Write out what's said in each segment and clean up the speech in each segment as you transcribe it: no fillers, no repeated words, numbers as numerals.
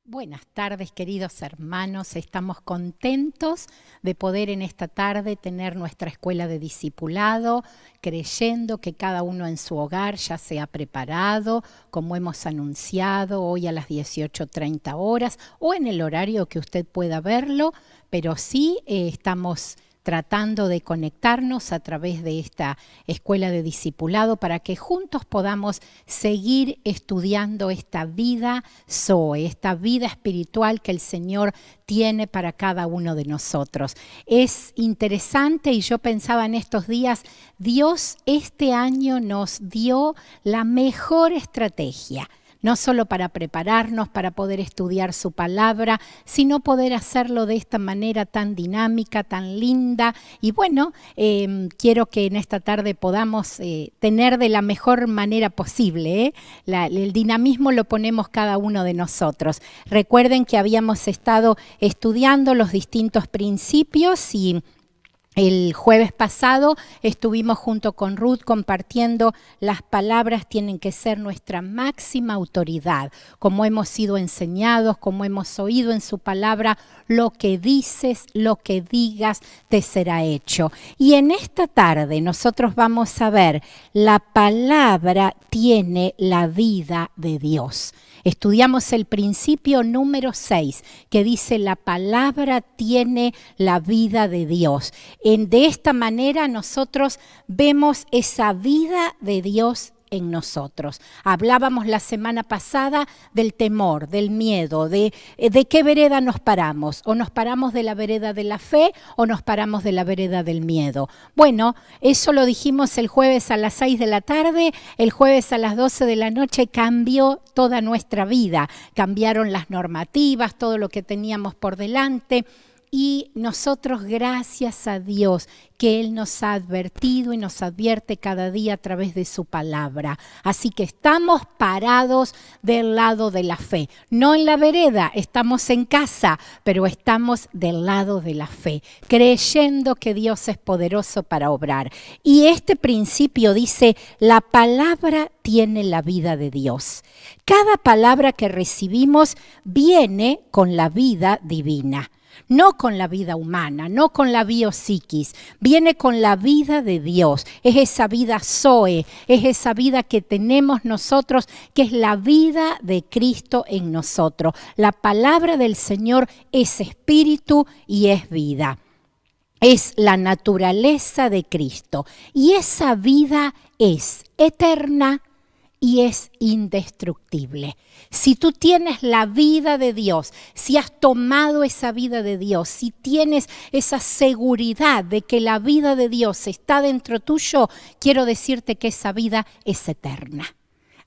Buenas tardes, queridos hermanos. Estamos contentos de poder en esta tarde tener nuestra escuela de discipulado, creyendo que cada uno en su hogar ya se ha preparado, como hemos anunciado, hoy a las 18:30 horas o en el horario que usted pueda verlo, pero sí estamos tratando de conectarnos a través de esta escuela de discipulado para que juntos podamos seguir estudiando esta vida Zoe, esta vida espiritual que el Señor tiene para cada uno de nosotros. Es interesante y yo pensaba en estos días, Dios este año nos dio la mejor estrategia. No solo para prepararnos, para poder estudiar su palabra, sino poder hacerlo de esta manera tan dinámica, tan linda. Y bueno, quiero que en esta tarde podamos tener de la mejor manera posible. El dinamismo lo ponemos cada uno de nosotros. Recuerden que habíamos estado estudiando los distintos principios y el jueves pasado estuvimos junto con Ruth compartiendo las palabras tienen que ser nuestra máxima autoridad, como hemos sido enseñados, como hemos oído en su palabra, lo que dices, lo que digas te será hecho. Y en esta tarde nosotros vamos a ver, la palabra tiene la vida de Dios. Estudiamos el principio número 6, que dice la palabra tiene la vida de Dios. De esta manera nosotros vemos esa vida de Dios en nosotros. Hablábamos la semana pasada del temor, del miedo, de qué vereda nos paramos. O nos paramos de la vereda de la fe o nos paramos de la vereda del miedo. Bueno, eso lo dijimos el jueves a las 6 de la tarde, el jueves a las 12 de la noche cambió toda nuestra vida. Cambiaron las normativas, todo lo que teníamos por delante. Y nosotros, gracias a Dios, que Él nos ha advertido y nos advierte cada día a través de su palabra. Así que estamos parados del lado de la fe. No en la vereda, estamos en casa, pero estamos del lado de la fe, creyendo que Dios es poderoso para obrar. Y este principio dice, la palabra tiene la vida de Dios. Cada palabra que recibimos viene con la vida divina. No con la vida humana, no con la biopsiquis, viene con la vida de Dios. Es esa vida Zoe, es esa vida que tenemos nosotros, que es la vida de Cristo en nosotros. La palabra del Señor es espíritu y es vida. Es la naturaleza de Cristo y esa vida es eterna y es indestructible. Si tú tienes la vida de Dios, si has tomado esa vida de Dios, si tienes esa seguridad de que la vida de Dios está dentro tuyo, quiero decirte que esa vida es eterna.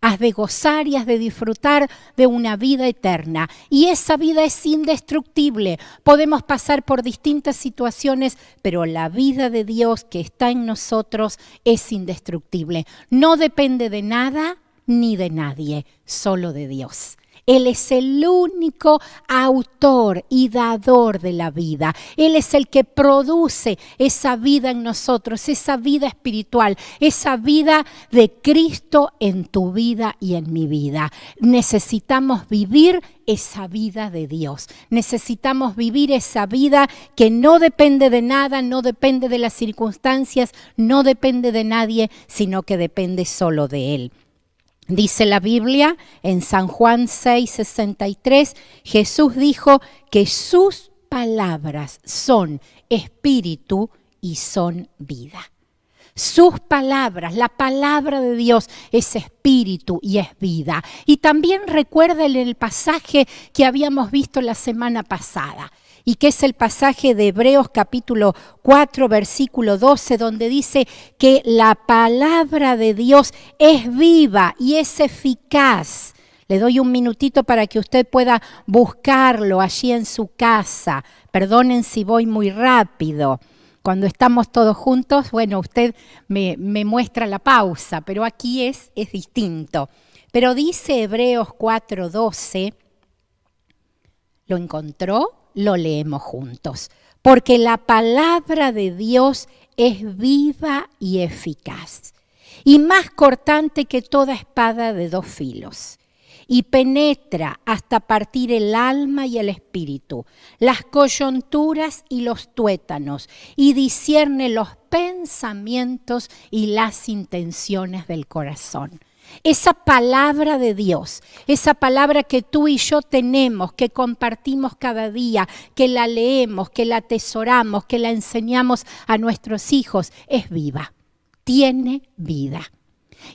Has de gozar y has de disfrutar de una vida eterna. Y esa vida es indestructible. Podemos pasar por distintas situaciones, pero la vida de Dios que está en nosotros es indestructible. No depende de nada ni de nadie, solo de Dios. Él es el único autor y dador de la vida. Él es el que produce esa vida en nosotros, esa vida espiritual, esa vida de Cristo en tu vida y en mi vida. Necesitamos vivir esa vida de Dios. Necesitamos vivir esa vida que no depende de nada, no depende de las circunstancias, no depende de nadie, sino que depende solo de Él. Dice la Biblia en San Juan 6:63, Jesús dijo que sus palabras son espíritu y son vida. Sus palabras, la palabra de Dios es espíritu y es vida. Y también recuerden el pasaje que habíamos visto la semana pasada. Y que es el pasaje de Hebreos capítulo 4, versículo 12, donde dice que la palabra de Dios es viva y es eficaz. Le doy un minutito para que usted pueda buscarlo allí en su casa. Perdonen si voy muy rápido. Cuando estamos todos juntos, bueno, usted me muestra la pausa, pero aquí es distinto. Pero dice Hebreos 4:12, ¿lo encontró? Lo leemos juntos. Porque la palabra de Dios es viva y eficaz y más cortante que toda espada de dos filos. y penetra hasta partir el alma y el espíritu, las coyunturas y los tuétanos, y discierne los pensamientos y las intenciones del corazón. Esa palabra de Dios, esa palabra que tú y yo tenemos, que compartimos cada día, que la leemos, que la atesoramos, que la enseñamos a nuestros hijos, es viva, tiene vida.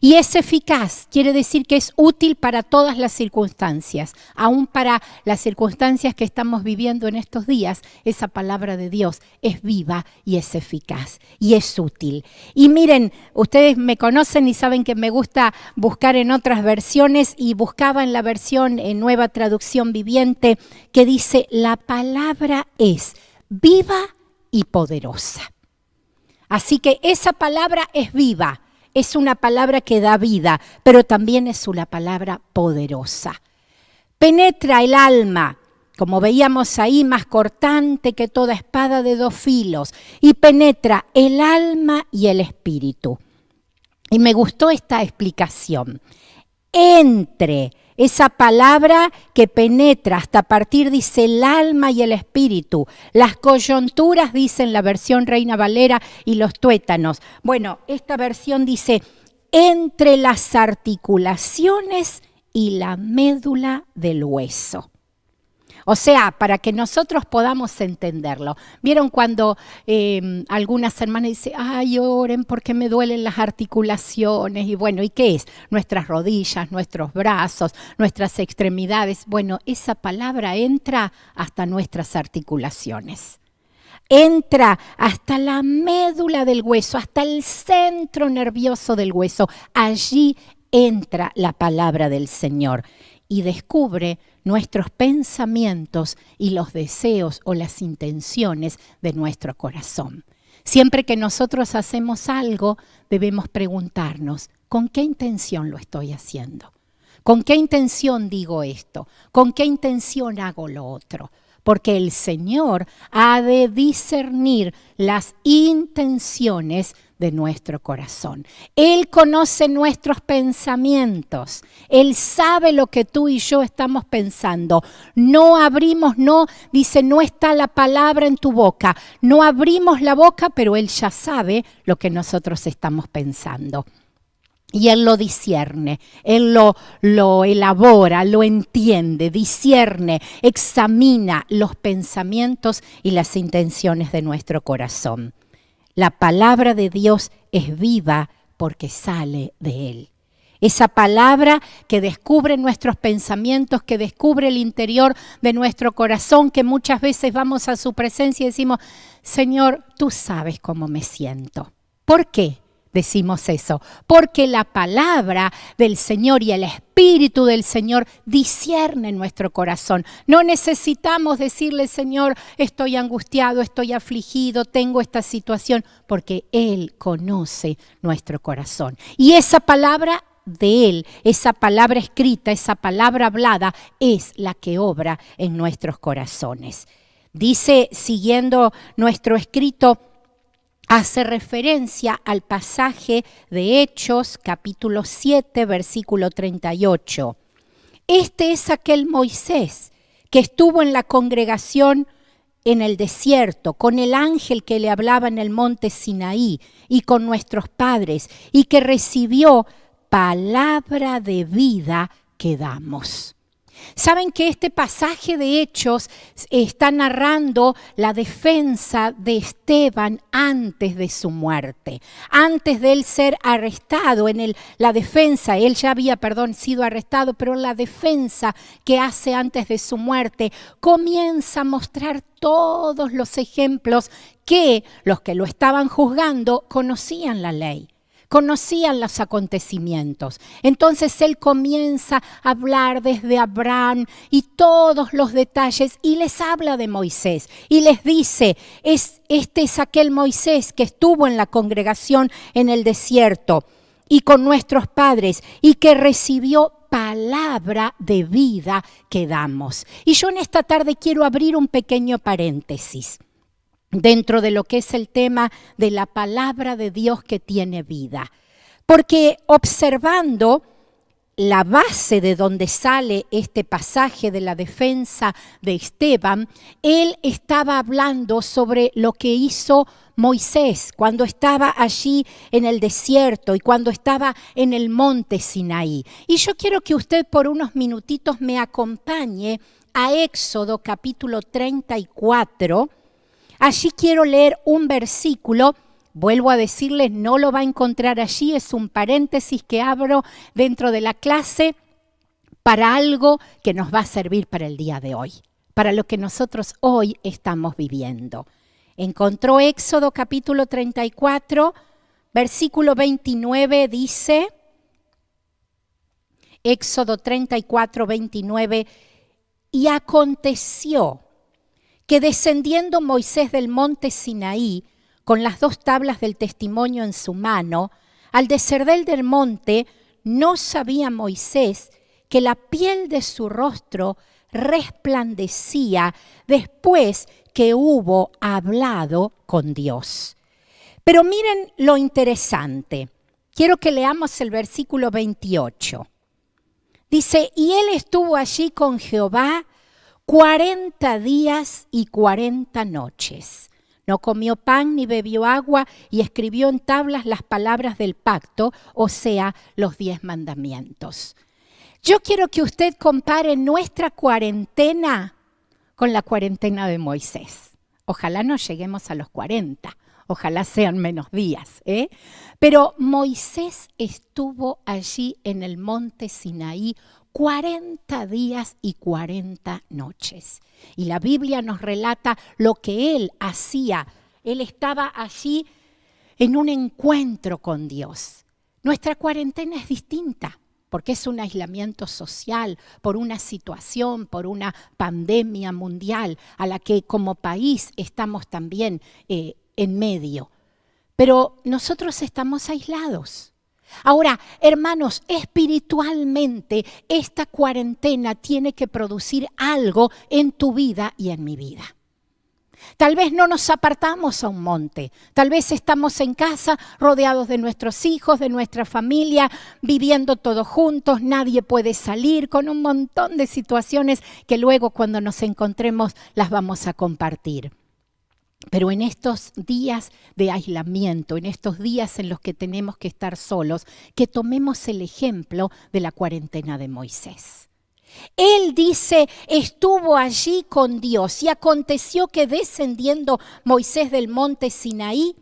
Y es eficaz, quiere decir que es útil para todas las circunstancias, aún para las circunstancias que estamos viviendo en estos días. Esa palabra de Dios es viva y es eficaz y es útil. Y miren, ustedes me conocen y saben que me gusta buscar en otras versiones, y buscaba en la versión en Nueva Traducción Viviente que dice: la palabra es viva y poderosa. Así que esa palabra es viva. Es una palabra que da vida, pero también es una palabra poderosa. Penetra el alma, como veíamos ahí, más cortante que toda espada de 2 filos, y penetra el alma y el espíritu. Y me gustó esta explicación. Entre esa palabra que penetra hasta partir, dice, el alma y el espíritu. Las coyunturas, dice en la versión Reina Valera, y los tuétanos. Bueno, esta versión dice, entre las articulaciones y la médula del hueso. O sea, para que nosotros podamos entenderlo. ¿Vieron cuando algunas hermanas dicen, ay, oren porque me duelen las articulaciones? Y bueno, ¿y qué es? Nuestras rodillas, nuestros brazos, nuestras extremidades. Bueno, esa palabra entra hasta nuestras articulaciones. Entra hasta la médula del hueso, hasta el centro nervioso del hueso. Allí entra la palabra del Señor y descubre nuestros pensamientos y los deseos o las intenciones de nuestro corazón. Siempre que nosotros hacemos algo, debemos preguntarnos, ¿con qué intención lo estoy haciendo? ¿Con qué intención digo esto? ¿Con qué intención hago lo otro? Porque el Señor ha de discernir las intenciones de nuestro corazón. Él conoce nuestros pensamientos. Él sabe lo que tú y yo estamos pensando. No abrimos, dice, no está la palabra en tu boca. No abrimos la boca, pero Él ya sabe lo que nosotros estamos pensando. Y Él lo discierne, Él lo elabora, lo entiende, discierne, examina los pensamientos y las intenciones de nuestro corazón. La palabra de Dios es viva porque sale de Él. Esa palabra que descubre nuestros pensamientos, que descubre el interior de nuestro corazón, que muchas veces vamos a su presencia y decimos, Señor, tú sabes cómo me siento. ¿Por qué decimos eso? Porque la palabra del Señor y el Espíritu del Señor disciernen nuestro corazón. No necesitamos decirle, Señor, estoy angustiado, estoy afligido, tengo esta situación, porque Él conoce nuestro corazón. Y esa palabra de Él, esa palabra escrita, esa palabra hablada, es la que obra en nuestros corazones. Dice, siguiendo nuestro escrito, hace referencia al pasaje de Hechos, capítulo 7, versículo 38. Este es aquel Moisés que estuvo en la congregación en el desierto, con el ángel que le hablaba en el monte Sinaí y con nuestros padres, y que recibió palabra de vida que damos. Saben que este pasaje de Hechos está narrando la defensa de Esteban antes de su muerte. Antes de él ser arrestado, la defensa, él ya había, sido arrestado, pero la defensa que hace antes de su muerte comienza a mostrar todos los ejemplos que los que lo estaban juzgando conocían la ley. Conocían los acontecimientos. Entonces él comienza a hablar desde Abraham y todos los detalles y les habla de Moisés y les dice, este es aquel Moisés que estuvo en la congregación en el desierto y con nuestros padres y que recibió palabra de vida que damos. Y yo en esta tarde quiero abrir un pequeño paréntesis dentro de lo que es el tema de la palabra de Dios que tiene vida. Porque observando la base de donde sale este pasaje de la defensa de Esteban, él estaba hablando sobre lo que hizo Moisés cuando estaba allí en el desierto y cuando estaba en el monte Sinaí. Y yo quiero que usted por unos minutitos me acompañe a Éxodo capítulo 34. Allí quiero leer un versículo. Vuelvo a decirles, no lo va a encontrar allí, es un paréntesis que abro dentro de la clase para algo que nos va a servir para el día de hoy, para lo que nosotros hoy estamos viviendo. Encontró Éxodo capítulo 34, versículo 29, dice, Éxodo 34, 29, y aconteció que descendiendo Moisés del monte Sinaí, con las 2 tablas del testimonio en su mano, al descender del monte, no sabía Moisés que la piel de su rostro resplandecía después que hubo hablado con Dios. Pero miren lo interesante. Quiero que leamos el versículo 28. Dice, y él estuvo allí con Jehová 40 días y 40 noches. No comió pan ni bebió agua y escribió en tablas las palabras del pacto, o sea, los 10 mandamientos. Yo quiero que usted compare nuestra cuarentena con la cuarentena de Moisés. Ojalá no lleguemos a los 40, ojalá sean menos días, ¿eh? Pero Moisés estuvo allí en el monte Sinaí 40 días y 40 noches. Y la Biblia nos relata lo que él hacía. Él estaba allí en un encuentro con Dios. Nuestra cuarentena es distinta, porque es un aislamiento social por una situación, por una pandemia mundial a la que como país estamos también en medio. Pero nosotros estamos aislados. Ahora, hermanos, espiritualmente esta cuarentena tiene que producir algo en tu vida y en mi vida. Tal vez no nos apartamos a un monte, tal vez estamos en casa rodeados de nuestros hijos, de nuestra familia, viviendo todos juntos, nadie puede salir, con un montón de situaciones que luego cuando nos encontremos las vamos a compartir. Pero en estos días de aislamiento, en estos días en los que tenemos que estar solos, que tomemos el ejemplo de la cuarentena de Moisés. Él dice, estuvo allí con Dios y aconteció que descendiendo Moisés del monte Sinaí,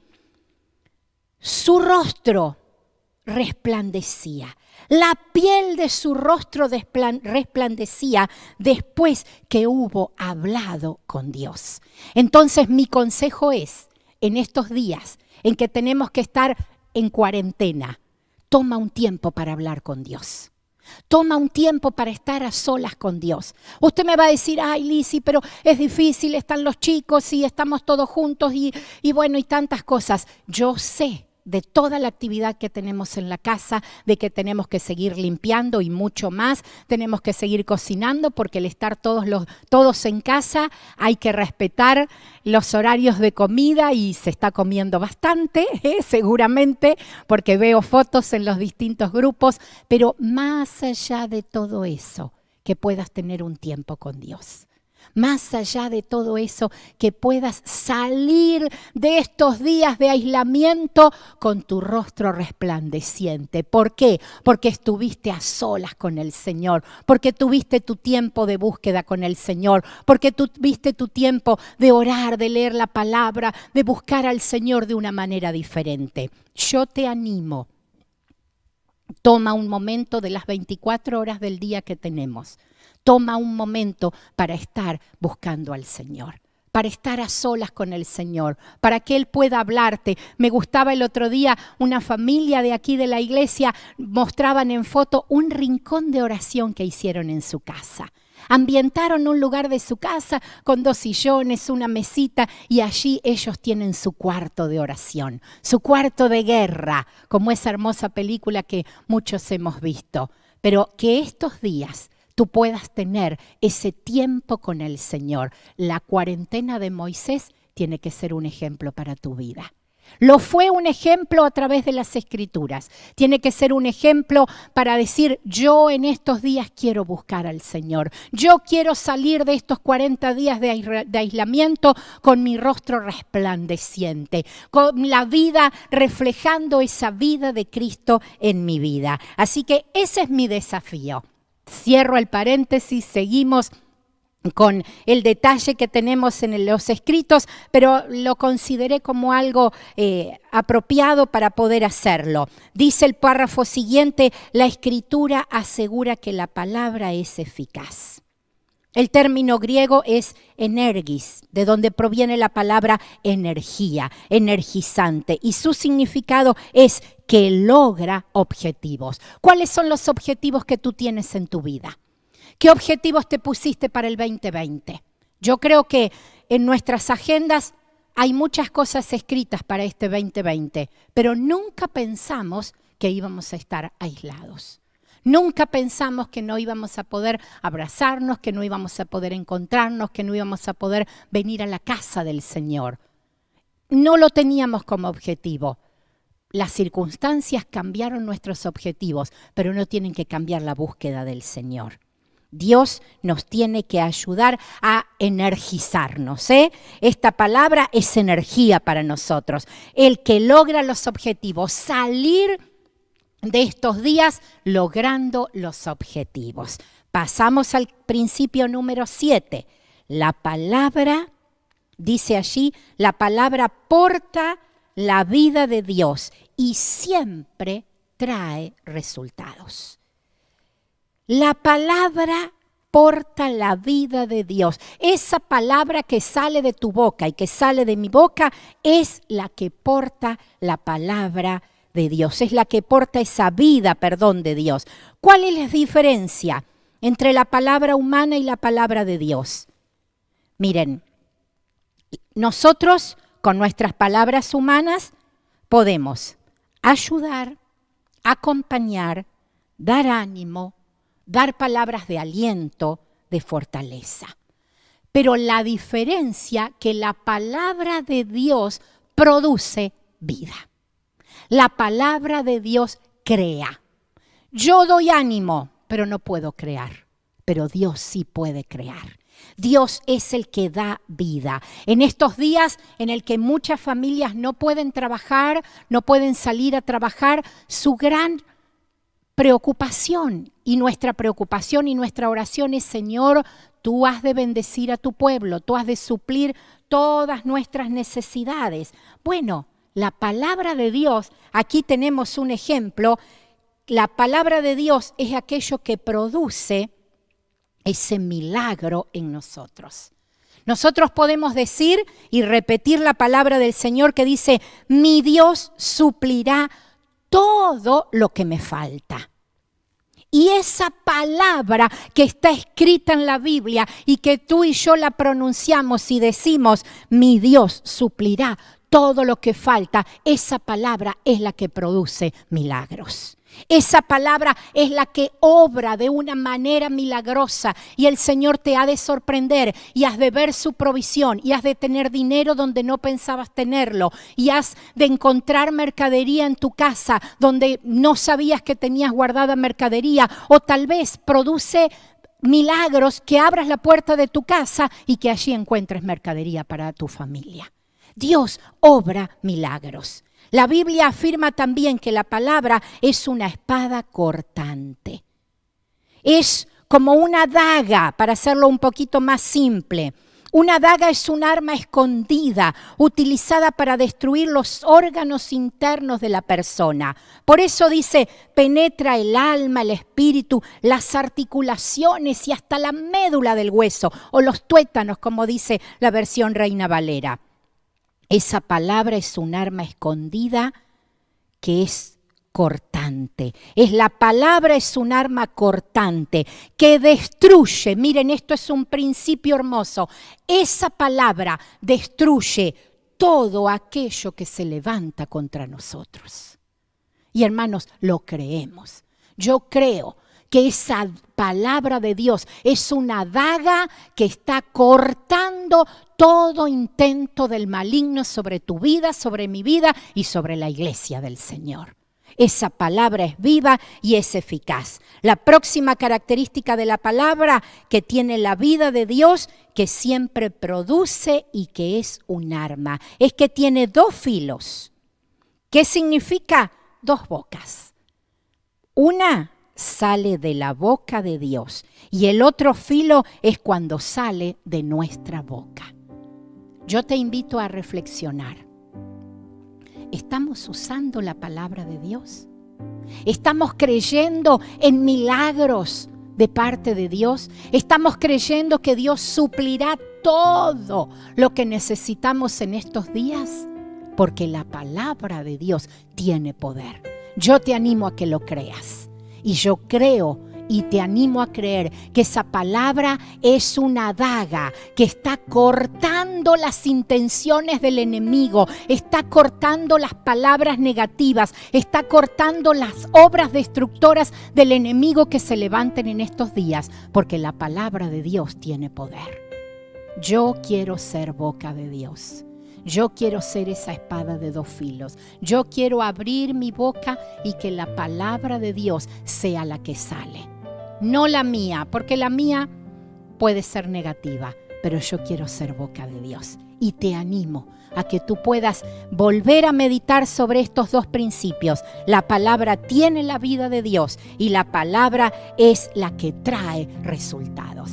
su rostro resplandecía. La piel de su rostro resplandecía después que hubo hablado con Dios. Entonces mi consejo es, en estos días en que tenemos que estar en cuarentena, toma un tiempo para hablar con Dios. Toma un tiempo para estar a solas con Dios. Usted me va a decir, ay Lizzy, pero es difícil, están los chicos y estamos todos juntos y bueno, y tantas cosas. Yo sé de toda la actividad que tenemos en la casa, de que tenemos que seguir limpiando y mucho más, tenemos que seguir cocinando porque el estar todos en casa hay que respetar los horarios de comida y se está comiendo bastante, seguramente, porque veo fotos en los distintos grupos, pero más allá de todo eso, que puedas tener un tiempo con Dios. Más allá de todo eso, que puedas salir de estos días de aislamiento con tu rostro resplandeciente. ¿Por qué? Porque estuviste a solas con el Señor, porque tuviste tu tiempo de búsqueda con el Señor, porque tuviste tu tiempo de orar, de leer la palabra, de buscar al Señor de una manera diferente. Yo te animo. Toma un momento de las 24 horas del día que tenemos. Toma un momento para estar buscando al Señor, para estar a solas con el Señor, para que Él pueda hablarte. Me gustaba el otro día, una familia de aquí de la iglesia mostraban en foto un rincón de oración que hicieron en su casa. Ambientaron un lugar de su casa con 2 sillones, una mesita y allí ellos tienen su cuarto de oración, su cuarto de guerra, como esa hermosa película que muchos hemos visto. Pero que estos días tú puedas tener ese tiempo con el Señor. La cuarentena de Moisés tiene que ser un ejemplo para tu vida. Lo fue un ejemplo a través de las Escrituras. Tiene que ser un ejemplo para decir, yo en estos días quiero buscar al Señor. Yo quiero salir de estos 40 días de aislamiento con mi rostro resplandeciente, con la vida reflejando esa vida de Cristo en mi vida. Así que ese es mi desafío. Cierro el paréntesis, seguimos con el detalle que tenemos en los escritos, pero lo consideré como algo apropiado para poder hacerlo. Dice el párrafo siguiente, la Escritura asegura que la palabra es eficaz. El término griego es energis, de donde proviene la palabra energía, energizante, y su significado es que logra objetivos. ¿Cuáles son los objetivos que tú tienes en tu vida? ¿Qué objetivos te pusiste para el 2020? Yo creo que en nuestras agendas hay muchas cosas escritas para este 2020, pero nunca pensamos que íbamos a estar aislados. Nunca pensamos que no íbamos a poder abrazarnos, que no íbamos a poder encontrarnos, que no íbamos a poder venir a la casa del Señor. No lo teníamos como objetivo. Las circunstancias cambiaron nuestros objetivos, pero no tienen que cambiar la búsqueda del Señor. Dios nos tiene que ayudar a energizarnos, ¿eh? Esta palabra es energía para nosotros. El que logra los objetivos, salir de estos días logrando los objetivos. Pasamos al principio número 7. La palabra, dice allí, la palabra porta la vida de Dios y siempre trae resultados. La palabra porta la vida de Dios. Esa palabra que sale de tu boca y que sale de mi boca es la que porta la palabra de Dios. Es la que porta esa vida, de Dios. ¿Cuál es la diferencia entre la palabra humana y la palabra de Dios? Miren, nosotros con nuestras palabras humanas podemos ayudar, acompañar, dar ánimo, dar palabras de aliento, de fortaleza. Pero la diferencia que la palabra de Dios produce vida. La palabra de Dios crea. Yo doy ánimo, pero no puedo crear. Pero Dios sí puede crear. Dios es el que da vida. En estos días en el que muchas familias no pueden trabajar, no pueden salir a trabajar, su gran preocupación y nuestra preocupación y nuestra oración es, Señor, tú has de bendecir a tu pueblo, tú has de suplir todas nuestras necesidades. Bueno, la palabra de Dios, aquí tenemos un ejemplo, la palabra de Dios es aquello que produce ese milagro en nosotros. Nosotros podemos decir y repetir la palabra del Señor que dice, mi Dios suplirá todo lo que me falta. Y esa palabra que está escrita en la Biblia y que tú y yo la pronunciamos y decimos, mi Dios suplirá todo lo que falta, esa palabra es la que produce milagros. Esa palabra es la que obra de una manera milagrosa y el Señor te ha de sorprender y has de ver su provisión y has de tener dinero donde no pensabas tenerlo y has de encontrar mercadería en tu casa donde no sabías que tenías guardada mercadería o tal vez produce milagros que abras la puerta de tu casa y que allí encuentres mercadería para tu familia. Dios obra milagros. La Biblia afirma también que la palabra es una espada cortante. Es como una daga, para hacerlo un poquito más simple. Una daga es un arma escondida, utilizada para destruir los órganos internos de la persona. Por eso dice, penetra el alma, el espíritu, las articulaciones y hasta la médula del hueso, o los tuétanos, como dice la versión Reina Valera. Esa palabra es un arma escondida que es cortante. La palabra es un arma cortante que destruye. Miren, esto es un principio hermoso. Esa palabra destruye todo aquello que se levanta contra nosotros. Y hermanos, lo creemos. Yo creo que esa palabra de Dios es una daga que está cortando todo intento del maligno sobre tu vida, sobre mi vida y sobre la iglesia del Señor. Esa palabra es viva y es eficaz. La próxima característica de la palabra que tiene la vida de Dios, que siempre produce y que es un arma, es que tiene dos filos. ¿Qué significa? Dos bocas. Una sale de la boca de Dios y el otro filo es cuando sale de nuestra boca. Yo te invito a reflexionar. ¿Estamos usando la palabra de Dios? ¿Estamos creyendo en milagros de parte de Dios? ¿Estamos creyendo que Dios suplirá todo lo que necesitamos en estos días? Porque la palabra de Dios tiene poder. Yo te animo a que lo creas. Y yo creo y te animo a creer que esa palabra es una daga que está cortando las intenciones del enemigo, está cortando las palabras negativas, está cortando las obras destructoras del enemigo que se levanten en estos días, porque la palabra de Dios tiene poder. Yo quiero ser boca de Dios. Yo quiero ser esa espada de dos filos. Yo quiero abrir mi boca y que la palabra de Dios sea la que sale. No la mía, porque la mía puede ser negativa, pero yo quiero ser boca de Dios. Y te animo a que tú puedas volver a meditar sobre estos dos principios. La palabra tiene la vida de Dios y la palabra es la que trae resultados.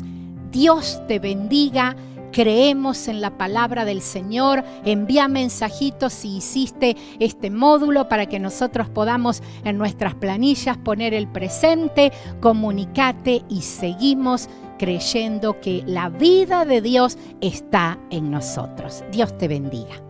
Dios te bendiga. Creemos en la palabra del Señor. Envía mensajitos si hiciste este módulo para que nosotros podamos en nuestras planillas poner el presente. Comunicate y seguimos creyendo que la vida de Dios está en nosotros. Dios te bendiga.